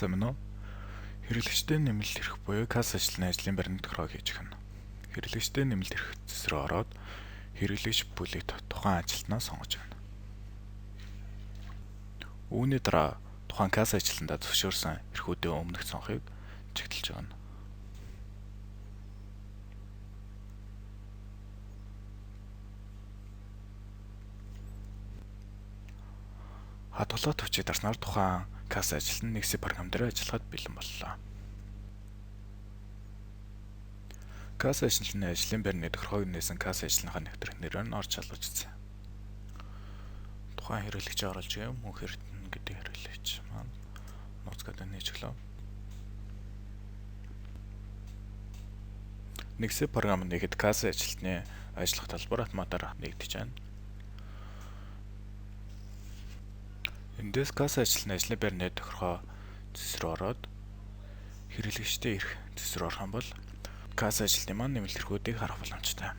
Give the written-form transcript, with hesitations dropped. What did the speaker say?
Сайн байна уу? Хэрэглэгчтэй нэмэлт эрх буюу касс ажлын байрны тохиолыг хийж өгнө. Хэрэглэгчтэй нэмэлт эрх зэс рүү ороод хэрэглэгч бүлэгт тухайн ажилтнаа сонгож өгнө. Үүний дараа тухайн касс ажилтнаа зөвшөөрсөн эрхүүдийн өмнөх цонхыг чиглэж өгнө. Хадгалах төвчийг дарснаар тухайн касс ажилтан нэгсийн програм дээр ажиллахад бэлэн боллоо. Касс ажилтны ажлын байрны тохиолыг нээсэн касс ажилтныхаа нэвтрэх нэрээр нь орж шалгажсэн. Тухайн хэрэглэгчээ оруулж гээ мөнх эрдэнэ гэдэг хэрэглэгч маань нууц гэдэг нээж өглөө. Нэгсийн програм нэгэд касс ажилтны ажиллах талбар автоматар нэгдэж байна. Эндээс касс ажилтны ажлын байрны тохиолгоо зэс рүү ороод хэрэглэгчтэй эрх зэс рүү орох юм бол касс ажилтны маань нэмэлт эрхүүдийг харах боломжтой.